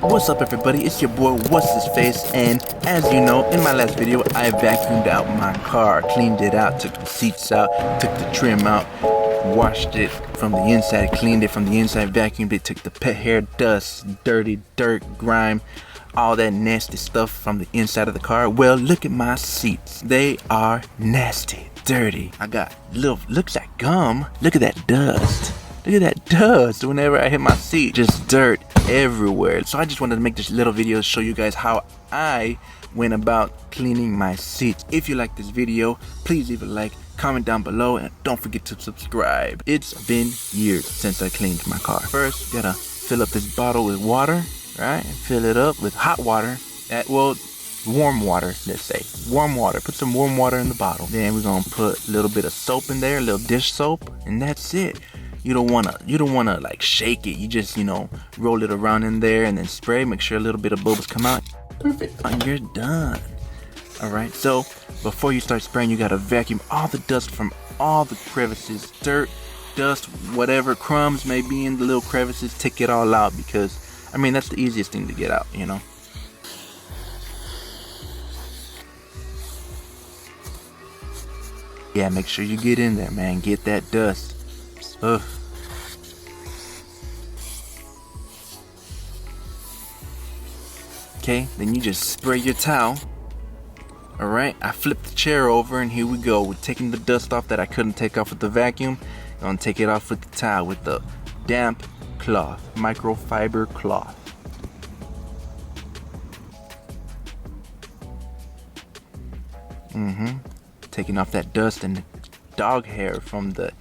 What's up everybody, it's your boy What's His Face, and as you know, in my last video I vacuumed out my car, cleaned it out, took the seats out, took the trim out, washed it from the inside, cleaned it from the inside, vacuumed it, took the pet hair, dust, dirty dirt, grime, all that nasty stuff from the inside of the car. Well, look at my seats, they are nasty, dirty. I got looks like gum. Look at that dust. Look at that dust whenever I hit my seat. Just dirt everywhere. So I just wanted to make this little video to show you guys how I went about cleaning my seats. If you like this video, please leave a like, comment down below, and don't forget to subscribe. It's been years since I cleaned my car. First, you gotta fill up this bottle with water, right? And fill it up with hot water. Warm water, let's say. Warm water. Put some warm water in the bottle. Then we're gonna put a little bit of soap in there, a little dish soap, and that's it. You don't wanna like shake it. You just, roll it around in there and then spray. Make sure a little bit of bubbles come out. Perfect. And you're done. Alright, so before you start spraying, you gotta vacuum all the dust from all the crevices, dirt, dust, whatever crumbs may be in the little crevices. Take it all out because, that's the easiest thing to get out, Yeah, make sure you get in there, man. Get that dust. Ugh. Okay, then you just spray your towel. Alright, I flipped the chair over and here we go. We're taking the dust off that I couldn't take off with the vacuum. I'm gonna take it off with the towel, with the damp cloth, microfiber cloth. Taking off that dust and the dog hair from that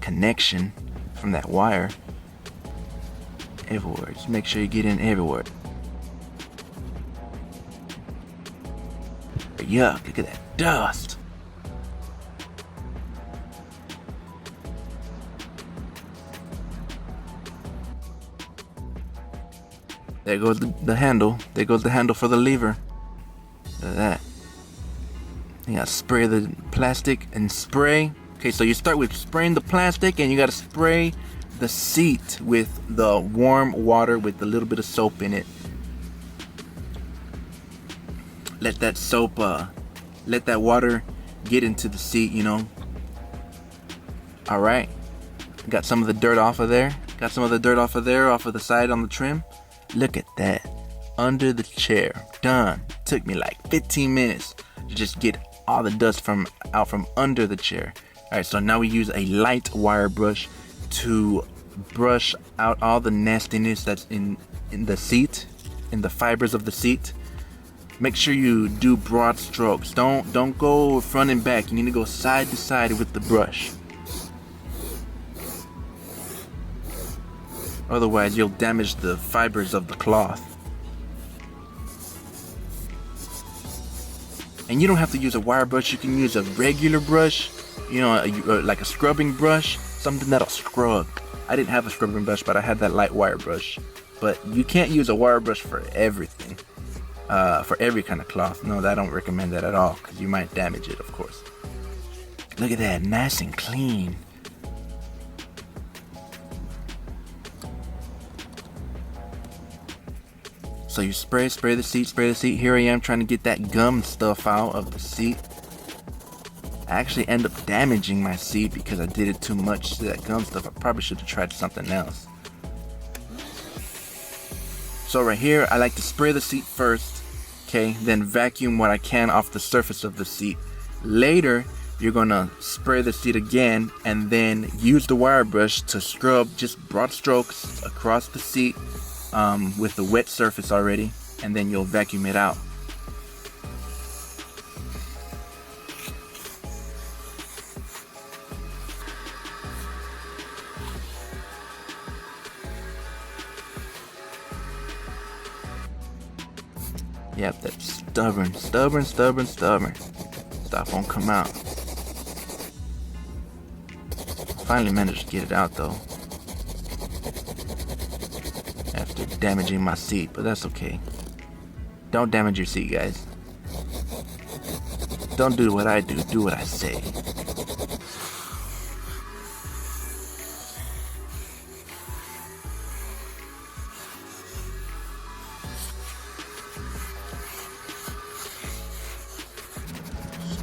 connection from that wire everywhere. Just make sure you get in everywhere. Yuck, look at that dust. There goes the handle. There goes the handle for the lever. Look at that. You gotta spray the plastic and spray. Okay, so you start with spraying the plastic and you gotta spray the seat with the warm water with a little bit of soap in it. Let that soap, let that water get into the seat, Alright. Got some of the dirt off of there. Got some of the dirt off of there, off of the side on the trim. Look at that. Under the chair. Done. Took me like 15 minutes to just get all the dust out from under the chair. Alright, so now we use a light wire brush to brush out all the nastiness that's in the seat, in the fibers of the seat. Make sure you do broad strokes. Don't go front and back. You need to go side to side with the brush. Otherwise, you'll damage the fibers of the cloth. And you don't have to use a wire brush. You can use a regular brush, like a scrubbing brush, something that'll scrub. I didn't have a scrubbing brush, but I had that light wire brush. But you can't use a wire brush for everything, for every kind of cloth. No, I don't recommend that at all because you might damage it, of course. Look at that, nice and clean. So you spray the seat. Here I am trying to get that gum stuff out of the seat. I actually end up damaging my seat because I did it too much to that gum stuff. I probably should have tried something else. So right here, I like to spray the seat first, okay, then vacuum what I can off the surface of the seat. Later, you're gonna spray the seat again and then use the wire brush to scrub just broad strokes across the seat. With the wet surface already, and then you'll vacuum it out. Yep, that stubborn stuff won't come out. Finally managed to get it out though. After damaging my seat, but that's okay. Don't damage your seat, guys. Don't do what I do what I say.